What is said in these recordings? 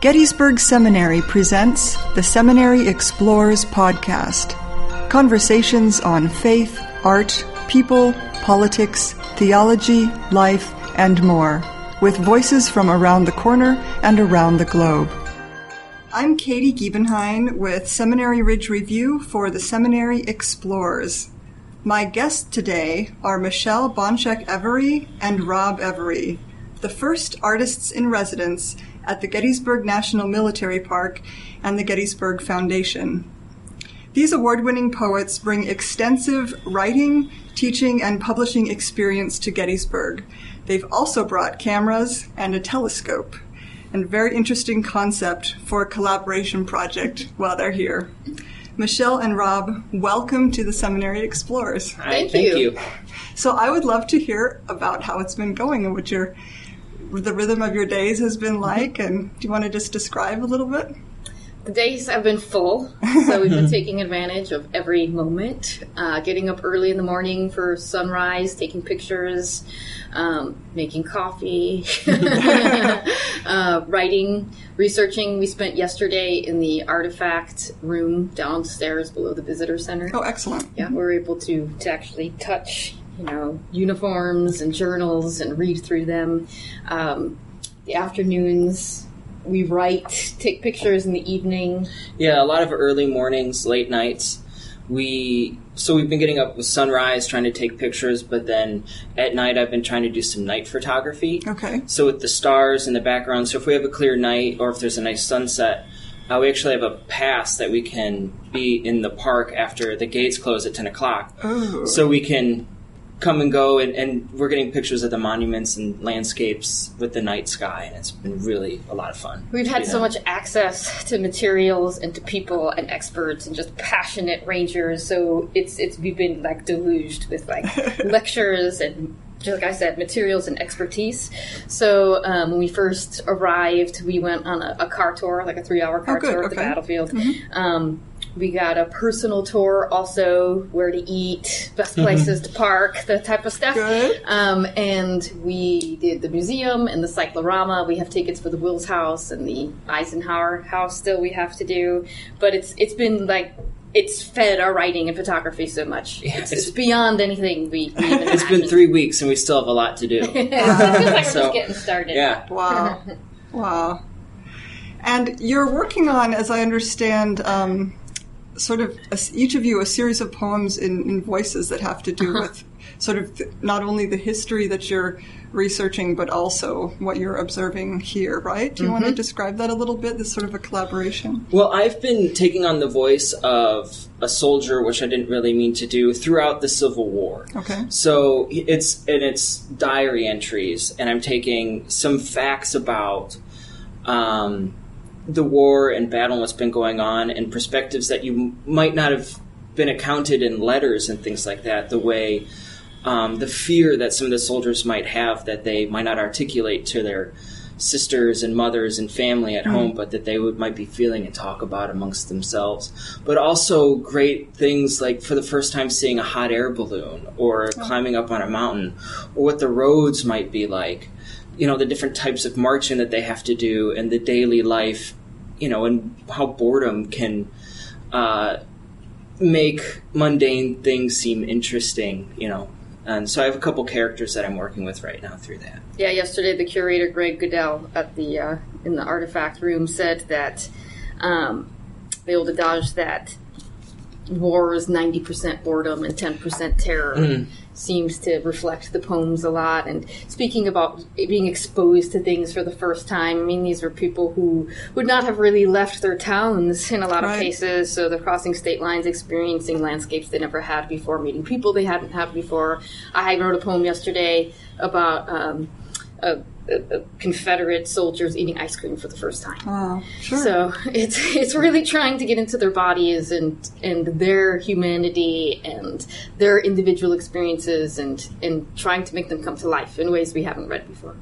Gettysburg Seminary presents the Seminary Explores podcast. Conversations on faith, art, people, politics, theology, life, and more, with voices from around the corner and around the globe. I'm Katy Giebenhain with Seminary Ridge Review for the Seminary Explores. My guests today are Michelle Bonczek Evory and Rob Evory, the first artists in residence at the Gettysburg National Military Park and the Gettysburg Foundation. These award-winning poets bring extensive writing, teaching, and publishing experience to Gettysburg. They've also brought cameras and a telescope, and a very interesting concept for a collaboration project while they're here. Michelle and Rob, welcome to the Seminary Explorers. Thank you. So I would love to hear about how it's been going and what the rhythm of your days has been like, and do you want to just describe a little bit? The days have been full, so we've been taking advantage of every moment, getting up early in the morning for sunrise, taking pictures, making coffee, writing, researching. We spent yesterday in the artifact room downstairs below the visitor center. Oh, excellent. Yeah, we were able to actually touch uniforms and journals and read through them. The afternoons, we write, take pictures in the evening. Yeah, a lot of early mornings, late nights. We've been getting up with sunrise, trying to take pictures, but then at night I've been trying to do some night photography. Okay. So with the stars in the background, so if we have a clear night or if there's a nice sunset, we actually have a pass that we can be in the park after the gates close at 10 o'clock. Oh. So we can come and go, and we're getting pictures of the monuments and landscapes with the night sky, and it's been really a lot of fun. We've had so much access to materials and to people and experts and just passionate rangers, so we've been like deluged with like lectures and, just like I said, materials and expertise. So when we first arrived, we went on a car tour, like a 3-hour car tour of the battlefield. Mm-hmm. We got a personal tour also, where to eat, best places to park, that type of stuff. Good. And we did the museum and the cyclorama. We have tickets for the Wills House and the Eisenhower House still we have to do. But it's been like, it's fed our writing and photography so much. Yeah, it's beyond anything we even imagined. It's been 3 weeks and we still have a lot to do. It feels like we're just getting started. Yeah. Wow. Wow. And you're working on, as I understand, sort of each of you a series of poems in voices that have to do with sort of not only the history that you're researching, but also what you're observing here, right? Do you want to describe that a little bit, this sort of a collaboration? Well, I've been taking on the voice of a soldier, which I didn't really mean to do, throughout the Civil War. Okay. So it's diary entries, and I'm taking some facts about the war and battle and what's been going on, and perspectives that you might not have been accounted in letters and things like that, the way the fear that some of the soldiers might have that they might not articulate to their sisters and mothers and family at home, but that they might be feeling and talk about amongst themselves. But also great things like, for the first time, seeing a hot air balloon or climbing up on a mountain, or what the roads might be like. The different types of marching that they have to do, and the daily life, and how boredom can make mundane things seem interesting, And so I have a couple characters that I'm working with right now through that. Yeah, yesterday the curator, Greg Goodell, at the in the artifact room said that the old adage that war is 90% boredom and 10% terror seems to reflect the poems a lot. And speaking about being exposed to things for the first time, I mean, these are people who would not have really left their towns in a lot of cases, so they're crossing state lines, experiencing landscapes they never had before, meeting people they hadn't had before. I wrote a poem yesterday about Confederate soldiers eating ice cream for the first time. Oh, sure. So it's really trying to get into their bodies and their humanity and their individual experiences and trying to make them come to life in ways we haven't read before.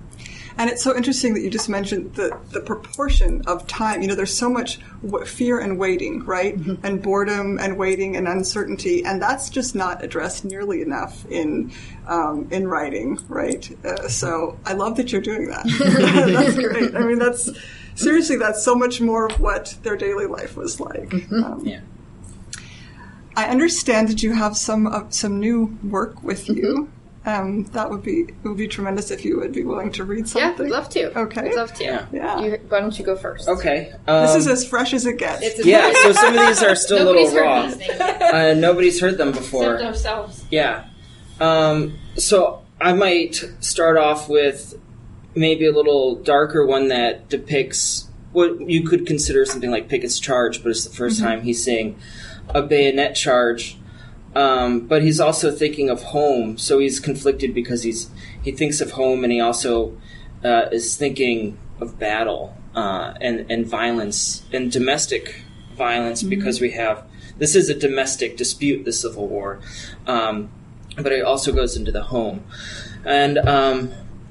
And it's so interesting that you just mentioned the proportion of time. There's so much fear and waiting, right? Mm-hmm. And boredom and waiting and uncertainty. And that's just not addressed nearly enough in writing, right? So I love that you're doing that. That's great. I mean, seriously, that's so much more of what their daily life was like. Yeah. I understand that you have some new work with you. It would be tremendous if you would be willing to read something. Yeah, I'd love to. Okay. I'd love to. Yeah. Why don't you go first? Okay. This is as fresh as it gets. So some of these are still a little raw. Nobody's heard these things. Nobody's heard them before. Except ourselves. Yeah. So I might start off with maybe a little darker one that depicts what you could consider something like Pickett's charge, but it's the first time he's seeing a bayonet charge. But he's also thinking of home, so he's conflicted because he thinks of home, and he also is thinking of battle and violence and domestic violence, because this is a domestic dispute, the Civil War, but it also goes into the home. And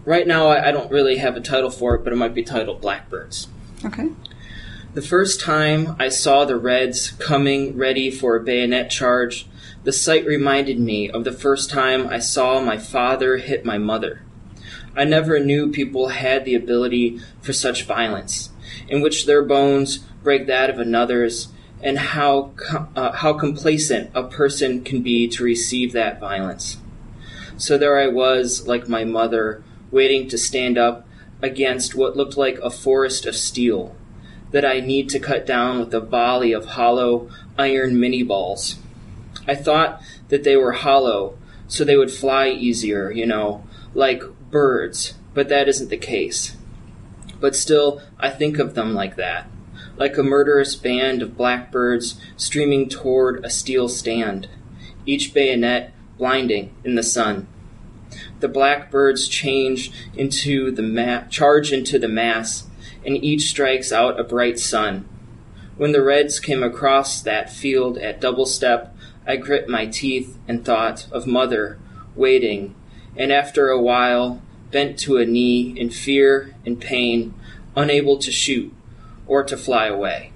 right now I don't really have a title for it, but it might be titled Blackbirds. Okay. The first time I saw the Reds coming ready for a bayonet charge, the sight reminded me of the first time I saw my father hit my mother. I never knew people had the ability for such violence, in which their bones break that of another's, and how complacent a person can be to receive that violence. So there I was, like my mother, waiting to stand up against what looked like a forest of steel that I need to cut down with a volley of hollow iron mini-balls. I thought that they were hollow, so they would fly easier, like birds, but that isn't the case. But still, I think of them like that, like a murderous band of blackbirds streaming toward a steel stand, each bayonet blinding in the sun. The blackbirds charge into the mass, and each strikes out a bright sun. When the Reds came across that field at double step, I grit my teeth and thought of Mother waiting, and after a while bent to a knee in fear and pain, unable to shoot or to fly away.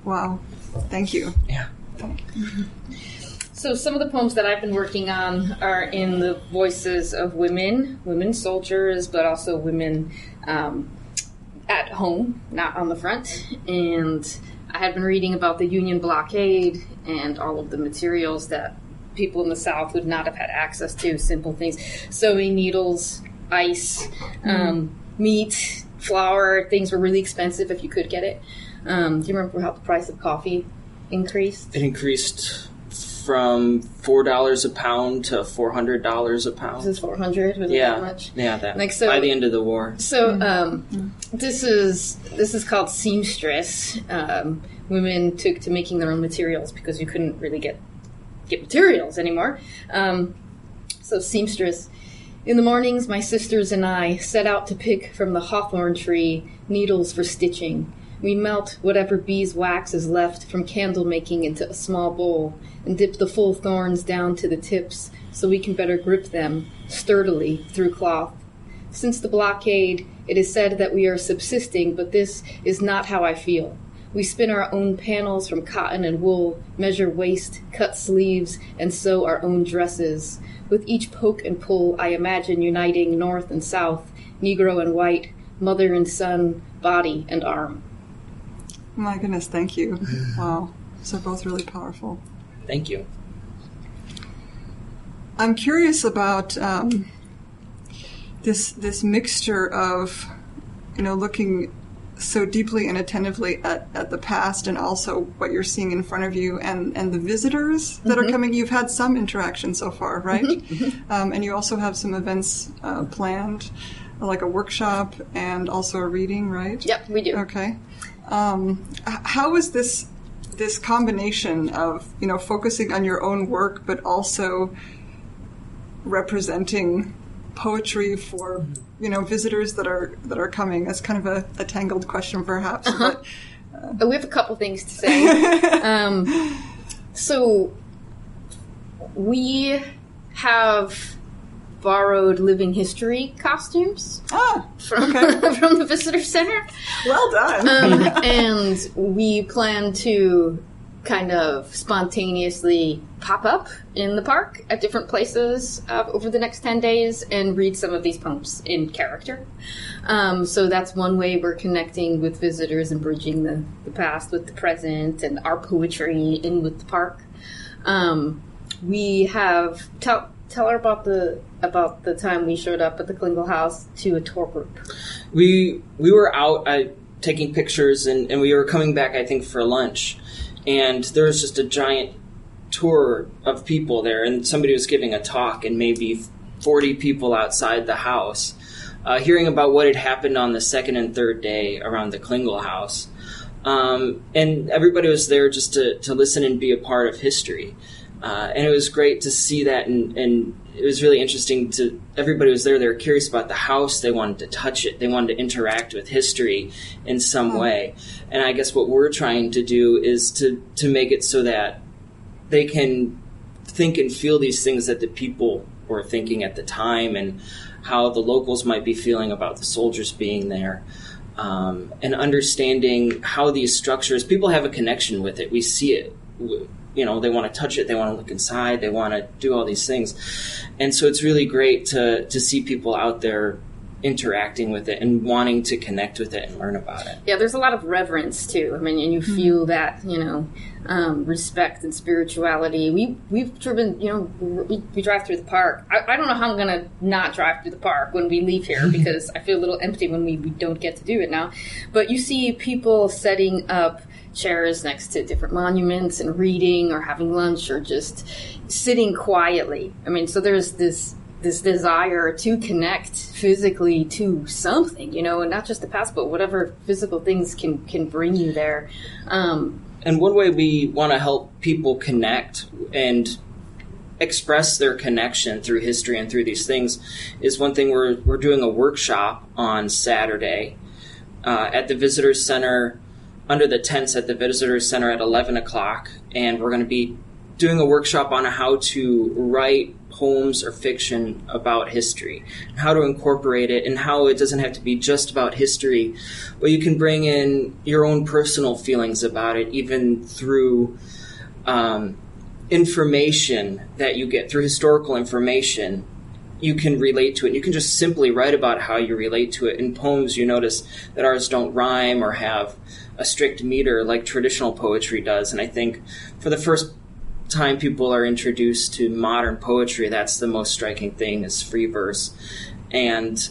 Wow. Thank you. Yeah. So some of the poems that I've been working on are in the voices of women soldiers, but also women at home, not on the front. And I had been reading about the Union blockade and all of the materials that people in the South would not have had access to, simple things. Sewing needles, ice, meat, flour. Things were really expensive if you could get it. Do you remember how the price of coffee increased? It increased from $4 a pound to $400 a pound. This is $400? Was it that much? Yeah, that. Like, so, by the end of the war. So this is called seamstress. Women took to making their own materials because you couldn't really get materials anymore. So seamstress. In the mornings, my sisters and I set out to pick from the hawthorn tree needles for stitching. We melt whatever beeswax is left from candle making into a small bowl and dip the full thorns down to the tips so we can better grip them sturdily through cloth. Since the blockade, it is said that we are subsisting, but this is not how I feel. We spin our own panels from cotton and wool, measure waist, cut sleeves, and sew our own dresses. With each poke and pull, I imagine uniting north and south, Negro and white, mother and son, body and arm. My goodness, thank you. Wow. So both really powerful. Thank you. I'm curious about this mixture of, looking so deeply and attentively at the past and also what you're seeing in front of you and the visitors that are coming. You've had some interaction so far, right? And you also have some events planned, like a workshop and also a reading, right? Yep, we do. Okay. How is this combination of, focusing on your own work but also representing poetry for visitors that are coming? That's kind of a tangled question, perhaps. But, we have a couple things to say. So we have borrowed living history costumes from the visitor center. Well done. And we plan to kind of spontaneously pop up in the park at different places over the next 10 days and read some of these poems in character. So that's one way we're connecting with visitors and bridging the past with the present and our poetry in with the park. We have... Tell her about the time we showed up at the Klingel House to a tour group. We were out taking pictures, and we were coming back, I think, for lunch. And there was just a giant tour of people there, and somebody was giving a talk, and maybe 40 people outside the house, hearing about what had happened on the second and third day around the Klingel House. And everybody was there just to listen and be a part of history. And it was great to see that, and it was really interesting everybody was there, they were curious about the house, they wanted to touch it, they wanted to interact with history in some way. And I guess what we're trying to do is to make it so that they can think and feel these things that the people were thinking at the time, and how the locals might be feeling about the soldiers being there. And understanding how these structures, people have a connection with it. We see it. They want to touch it, they want to look inside, they want to do all these things. And so it's really great to see people out there interacting with it and wanting to connect with it and learn about it. Yeah, there's a lot of reverence, too. I mean, and you feel that, respect and spirituality. We've driven, we drive through the park. I don't know how I'm going to not drive through the park when we leave here, because I feel a little empty when we don't get to do it now. But you see people setting up chairs next to different monuments and reading or having lunch or just sitting quietly. I mean, so there's this desire to connect physically to something, and not just the past, but whatever physical things can bring you there. And one way we want to help people connect and express their connection through history and through these things is one thing. We're doing a workshop on Saturday at the Visitor Center, under the tents at the Visitor Center at 11 o'clock, and we're going to be doing a workshop on how to write poems or fiction about history, and how to incorporate it, and how it doesn't have to be just about history, but you can bring in your own personal feelings about it, even through information that you get, through historical information. You can relate to it. You can just simply write about how you relate to it. In poems, you notice that ours don't rhyme or have a strict meter like traditional poetry does. And I think for the first time people are introduced to modern poetry, that's the most striking thing, is free verse. And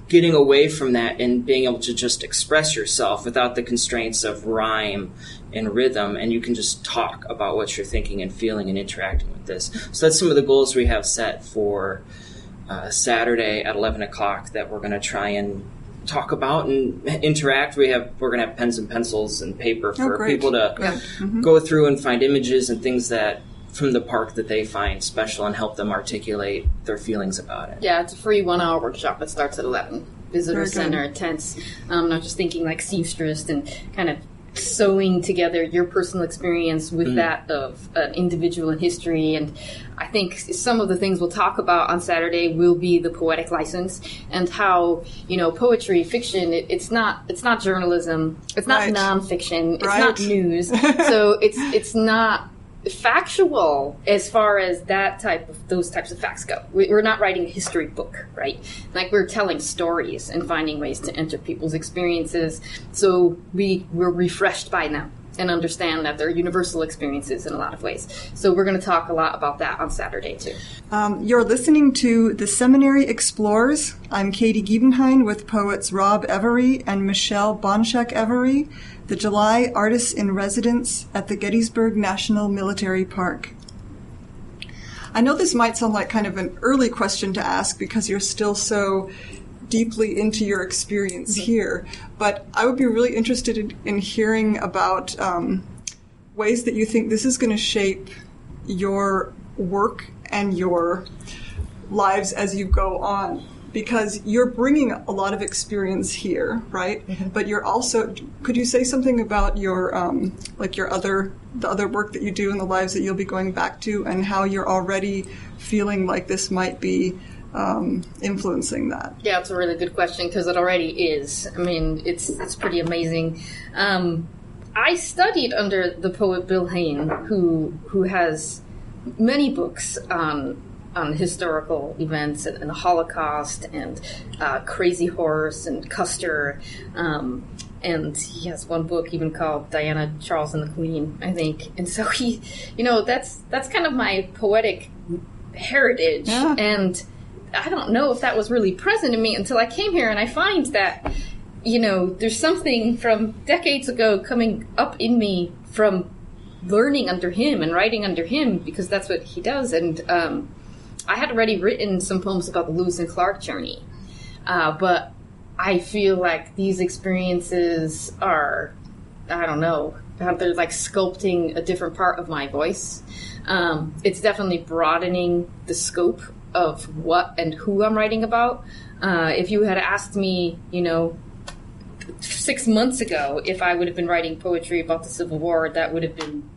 getting away from that and being able to just express yourself without the constraints of rhyme and rhythm, and you can just talk about what you're thinking and feeling and interacting with this. So that's some of the goals we have set for Saturday at 11 o'clock that we're going to try and talk about and interact. We're going to have pens and pencils and paper for people to go through and find images and things that from the park that they find special and help them articulate their feelings about it. Yeah, it's a free 1-hour workshop. It starts at 11. Visitor Center, tents. Not just thinking like seamstress and kind of sewing together your personal experience with that of an individual in history. And I think some of the things we'll talk about on Saturday will be the poetic license and how, poetry, fiction, it's not journalism, it's not nonfiction, it's not news. So it's not factual as far as those types of facts go. We're not writing a history book, right? Like, we're telling stories and finding ways to enter people's experiences, so we're refreshed by them and understand that they're universal experiences in a lot of ways. So we're going to talk a lot about that on Saturday too. You're listening to The Seminary Explores. I'm Katy Giebenhain with poets Rob Evory and Michelle Bonczek Evory, the July Artists in Residence at the Gettysburg National Military Park. I know this might sound like kind of an early question to ask because you're still so deeply into your experience here, but I would be really interested in hearing about ways that you think this is going to shape your work and your lives as you go on. Because you're bringing a lot of experience here, right? Mm-hmm. But you're also, could you say something about your, the other work that you do and the lives that you'll be going back to, and how you're already feeling like this might be influencing that? Yeah, it's a really good question, because it already is. I mean, it's pretty amazing. I studied under the poet Bill Hayne, who has many books on historical events and the Holocaust and Crazy Horse and Custer. And he has one book even called Diana, Charles, and the Queen, I think. And so he, that's kind of my poetic heritage. Yeah. And I don't know if that was really present in me until I came here. And I find that, there's something from decades ago coming up in me from learning under him and writing under him, because that's what he does. And I had already written some poems about the Lewis and Clark journey. But I feel like these experiences are, I don't know, they're like sculpting a different part of my voice. It's definitely broadening the scope of what and who I'm writing about. If you had asked me, 6 months ago, if I would have been writing poetry about the Civil War, that would have been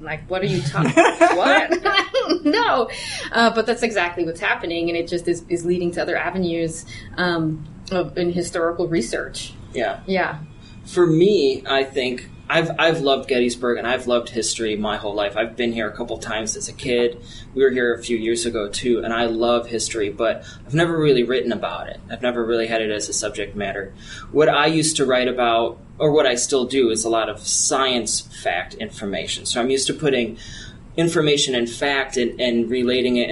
like, what are you talking about? What? No. But that's exactly what's happening, and it just is leading to other avenues in historical research. Yeah. Yeah. For me, I think I've loved Gettysburg, and I've loved history my whole life. I've been here a couple times as a kid. We were here a few years ago too, and I love history, but I've never really written about it. I've never really had it as a subject matter. What I used to write about, or what I still do, is a lot of science fact information. So I'm used to putting information and fact and relating it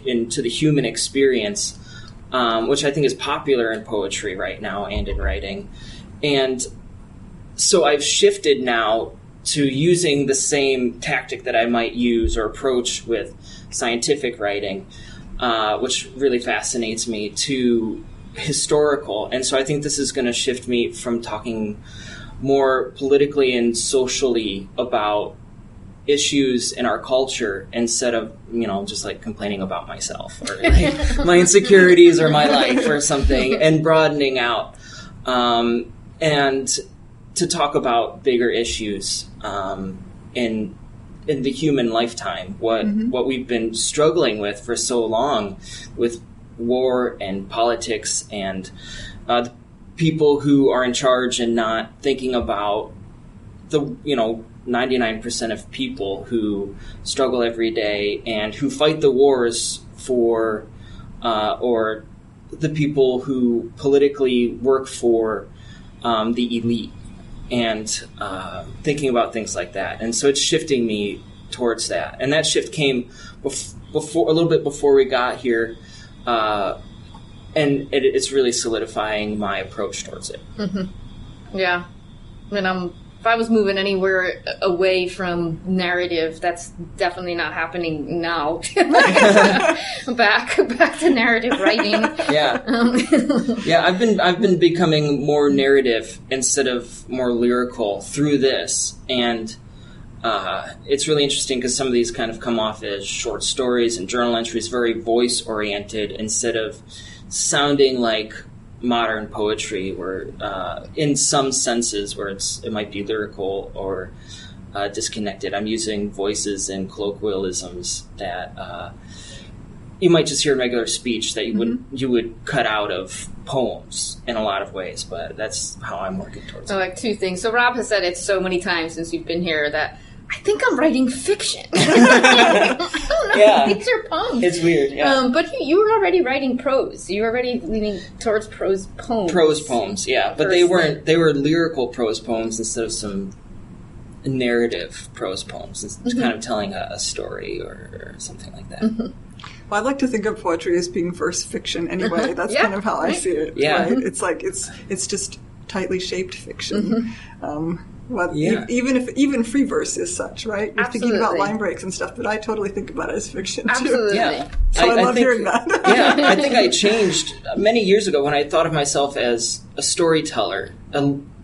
into the human experience, which I think is popular in poetry right now and in writing. And so I've shifted now to using the same tactic that I might use or approach with scientific writing, which really fascinates me, to historical. And so I think this is going to shift me from talking more politically and socially about issues in our culture instead of, just like complaining about myself or like my insecurities or my life or something, and broadening out. And to talk about bigger issues in the human lifetime, what we've been struggling with for so long, with war and politics and the people who are in charge and not thinking about the 99% of people who struggle every day and who fight the wars for, or the people who politically work for the elite, and thinking about things like that. And so it's shifting me towards that. And that shift came before, a little bit before we got here, and it's really solidifying my approach towards it. Mm-hmm. Yeah. If I was moving anywhere away from narrative, that's definitely not happening now. back to narrative writing. Yeah. I've been becoming more narrative instead of more lyrical through this, and it's really interesting because some of these kind of come off as short stories and journal entries, very voice oriented, instead of sounding like modern poetry, where in some senses where it might be lyrical or disconnected. I'm using voices and colloquialisms that you might just hear in regular speech that you would cut out of poems in a lot of ways, but that's how I'm working towards it. So, like, two things. So Rob has said it so many times since you've been here that I think I'm writing fiction. I don't know. Yeah. These are poems. It's weird, yeah. But you were already writing prose. You were already leaning towards prose poems. Prose poems, yeah. But they weren't. They were lyrical prose poems instead of some narrative prose poems. It's kind of telling a story or something like that. Mm-hmm. Well, I like to think of poetry as being verse fiction anyway. That's kind of how I see it. Yeah. Right? It's like it's just tightly shaped fiction. Even free verse is such, right? You're Absolutely. thinking about line breaks and stuff, but I totally think about it as fiction Absolutely. too. Yeah. So I love hearing that. Yeah, I think I changed many years ago when I thought of myself as a storyteller.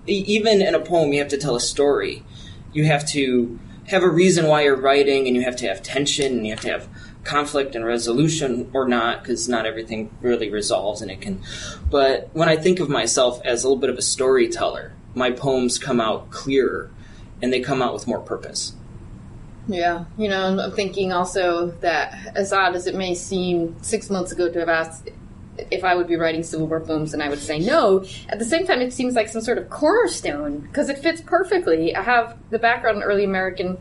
Even in a poem, you have to tell a story. You have to have a reason why you're writing, and you have to have tension, and you have to have conflict and resolution, or not, because not everything really resolves, and it can. But when I think of myself as a little bit of a storyteller, my poems come out clearer, and they come out with more purpose. Yeah, I'm thinking also that, as odd as it may seem, 6 months ago to have asked if I would be writing Civil War poems, and I would say no. At the same time, it seems like some sort of cornerstone, because it fits perfectly. I have the background in early American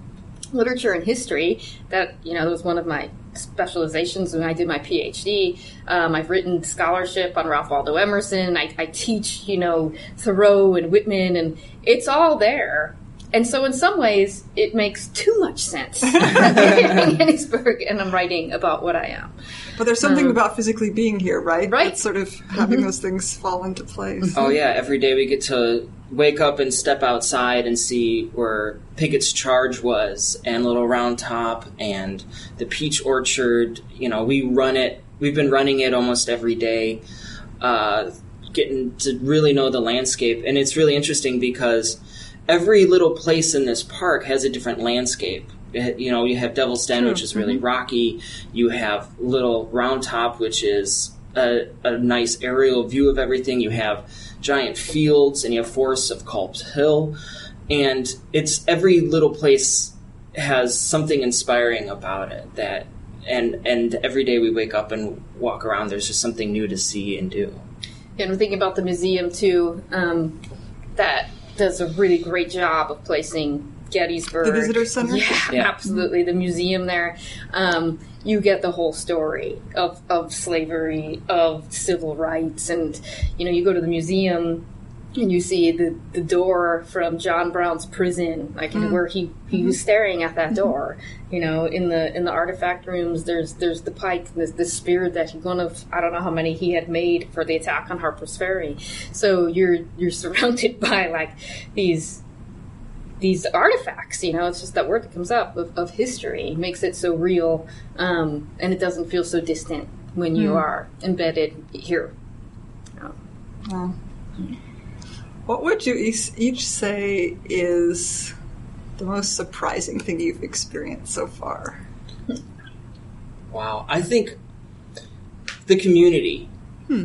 literature and history that, was one of my specializations when I did my PhD. I've written scholarship on Ralph Waldo Emerson. I teach, Thoreau and Whitman, and it's all there. And so in some ways, it makes too much sense. I'm in Gettysburg, and I'm writing about what I am. But there's something about physically being here, right? Right. It's sort of having those things fall into place. Oh, yeah. Every day we get to wake up and step outside and see where Pickett's Charge was, and Little Round Top, and the Peach Orchard. We run it. We've been running it almost every day, getting to really know the landscape. And it's really interesting because every little place in this park has a different landscape. You have Devil's Den, which is really rocky. You have Little Round Top, which is a nice aerial view of everything. You have giant fields, and you have forests of Culp's Hill. And it's every little place has something inspiring about it. And every day we wake up and walk around, there's just something new to see and do. And I'm thinking about the museum, too, that does a really great job of placing Gettysburg. The visitor center? Yeah, absolutely. The museum there. You get the whole story of slavery, of civil rights. And, you go to the museum and you see the door from John Brown's prison, where he was staring at that door. In the artifact rooms, there's the pike, the spear that I don't know how many he had made for the attack on Harper's Ferry. So you're surrounded by these artifacts. It's just that word that comes up of history. It makes it so real, and it doesn't feel so distant when you are embedded here. Wow. What would you each say is the most surprising thing you've experienced so far? Wow. I think the community.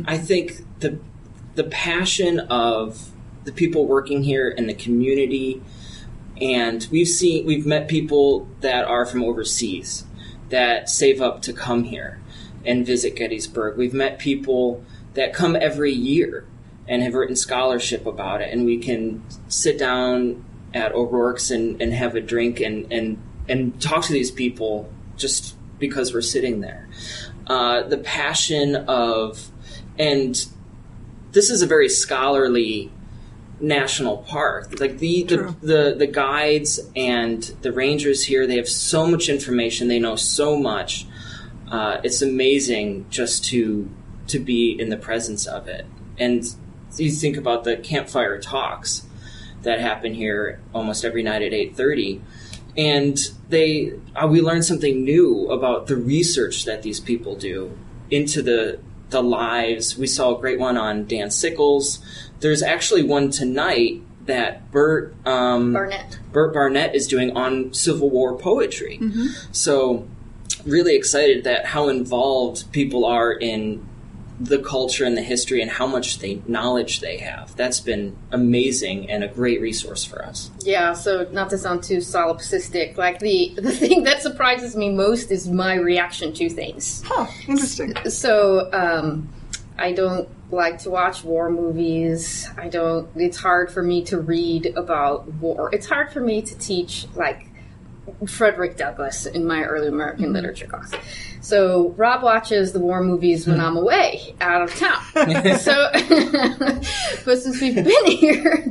I think the passion of the people working here in the community. And we've met people that are from overseas that save up to come here and visit Gettysburg. We've met people that come every year and have written scholarship about it, and we can sit down at O'Rourke's and have a drink and talk to these people just because we're sitting there. The passion of, and this is a very scholarly national park. The guides and the rangers here, they have so much information, they know so much. It's amazing just to be in the presence of it. And you think about the campfire talks that happen here almost every night at 8:30, and we learn something new about the research that these people do into the lives. We saw a great one on Dan Sickles. There's actually one tonight that Bert Barnett is doing on Civil War poetry. So really excited that how involved people are in the culture and the history and how much knowledge they have. That's been amazing and a great resource for us. Yeah, so not to sound too solipsistic, the thing that surprises me most is my reaction to things. Huh, interesting. So I don't like to watch war movies. It's hard for me to read about war. It's hard for me to teach Frederick Douglass in my early American literature class. So Rob watches the war movies when I'm away, out of town. But since we've been here,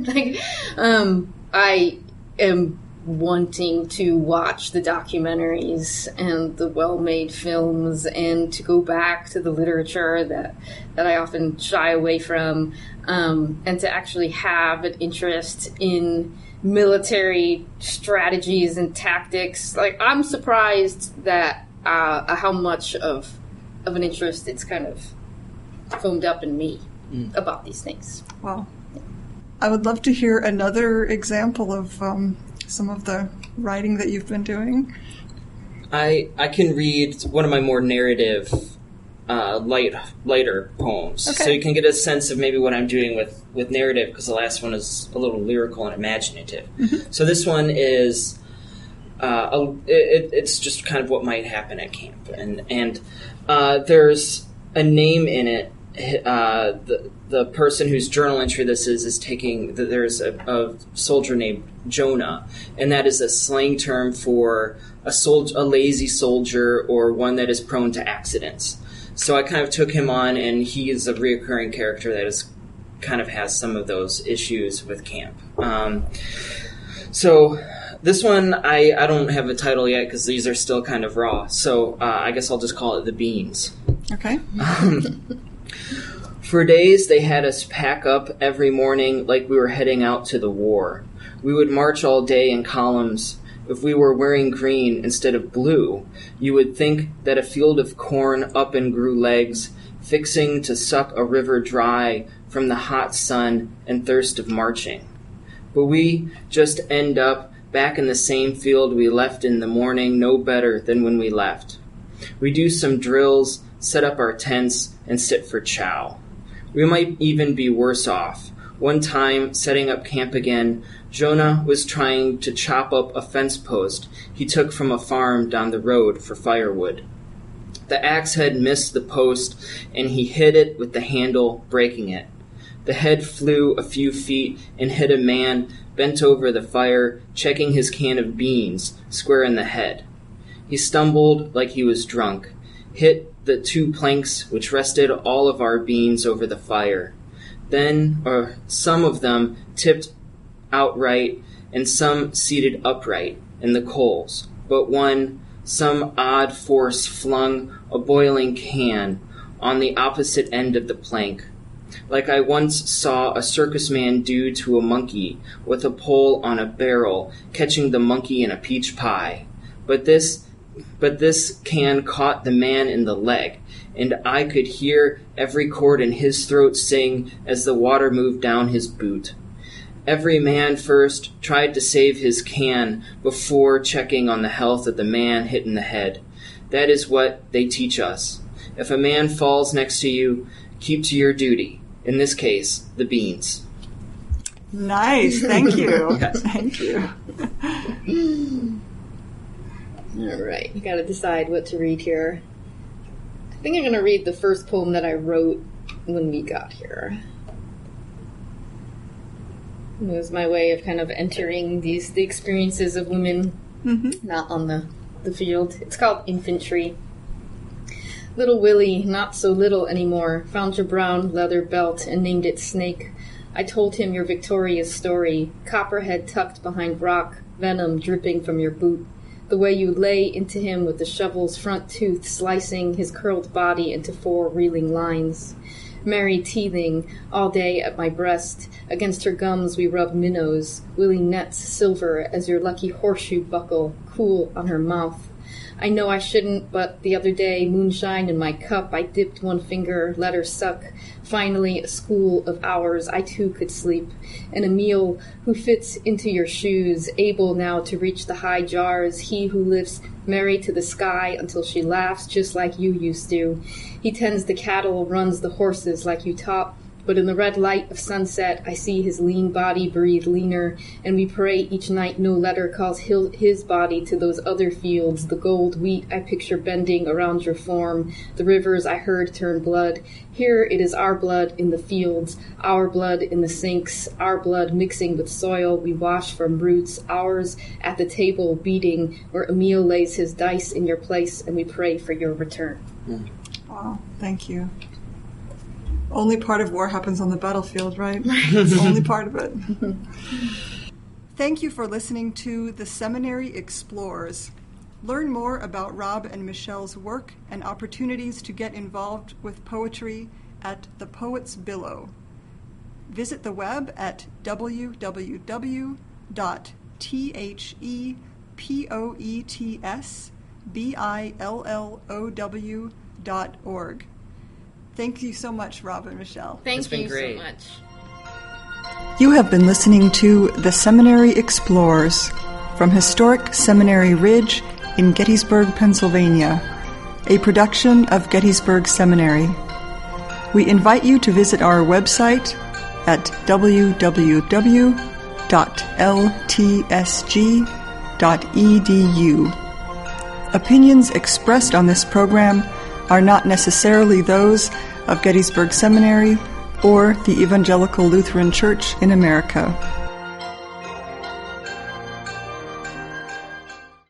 I am wanting to watch the documentaries and the well-made films and to go back to the literature that I often shy away from, and to actually have an interest in military strategies and tactics. I'm surprised that how much of an interest it's kind of foamed up in me about these things. Wow. I would love to hear another example of some of the writing that you've been doing. I can read one of my more narrative, lighter poems. Okay. So you can get a sense of maybe what I'm doing with narrative, because the last one is a little lyrical and imaginative. So this one is, it's just kind of what might happen at camp. And there's a name in it. the person whose journal entry this is taking, there's a soldier named Jonah, and that is a slang term for a lazy soldier or one that is prone to accidents. So I kind of took him on, and he is a reoccurring character that is kind of has some of those issues with camp. So this one, I don't have a title yet because these are still kind of raw. So I guess I'll just call it The Beans. Okay. For days, they had us pack up every morning like we were heading out to the war. We would march all day in columns. If we were wearing green instead of blue, you would think that a field of corn up and grew legs, fixing to suck a river dry from the hot sun and thirst of marching. But we just end up back in the same field we left in the morning, no better than when we left. We do some drills, set up our tents, and sit for chow. We might even be worse off. One time, setting up camp again, Jonah was trying to chop up a fence post he took from a farm down the road for firewood. The axe head missed the post, and he hit it with the handle, breaking it. The head flew a few feet and hit a man bent over the fire, checking his can of beans, square in the head. He stumbled like he was drunk, hit the 2 planks which rested all of our beans over the fire. Then some of them tipped outright and some seated upright in the coals, but one, some odd force flung a boiling can on the opposite end of the plank, like I once saw a circus man do to a monkey with a pole on a barrel, catching the monkey in a peach pie. But this can caught the man in the leg, and I could hear every cord in his throat sing as the water moved down his boot. Every man first tried to save his can before checking on the health of the man hit in the head. That is what they teach us. If a man falls next to you, keep to your duty. In this case, the beans. Nice. Thank you. Yes. Thank you. All right. You got to decide what to read here. I think I'm going to read the first poem that I wrote when we got here. It was my way of kind of entering the experiences of women not on the field. It's called Infantry. Little Willie, not so little anymore, found your brown leather belt and named it Snake. I told him your victorious story, copperhead tucked behind rock, venom dripping from your boot. The way you lay into him with the shovel's front tooth slicing his curled body into 4 reeling lines. Mary teething all day at my breast. Against her gums we rubbed minnows, Willie nets silver as your lucky horseshoe buckle, cool on her mouth. I know I shouldn't, but the other day, moonshine in my cup, I dipped one finger, let her suck. Finally, a school of hours, I too could sleep. And Emile, who fits into your shoes, able now to reach the high jars, he who lifts Mary to the sky until she laughs just like you used to. He tends the cattle, runs the horses like you taught. But in the red light of sunset, I see his lean body breathe leaner, and we pray each night no letter calls his body to those other fields, the gold wheat I picture bending around your form, the rivers I heard turn blood. Here it is our blood in the fields, our blood in the sinks, our blood mixing with soil we wash from roots, ours at the table beating, where Emile lays his dice in your place, and we pray for your return. Wow, thank you. Only part of war happens on the battlefield, right? Only part of it. Thank you for listening to The Seminary Explores. Learn more about Rob and Michelle's work and opportunities to get involved with poetry at The Poets Billow. Visit the web at www.thepoetsbillow.org. Thank you so much, Rob and Michelle. Thank you great. so much. You have been listening to The Seminary Explores from historic Seminary Ridge in Gettysburg, Pennsylvania, a production of Gettysburg Seminary. We invite you to visit our website at www.ltsg.edu. Opinions expressed on this program are not necessarily those of Gettysburg Seminary or the Evangelical Lutheran Church in America.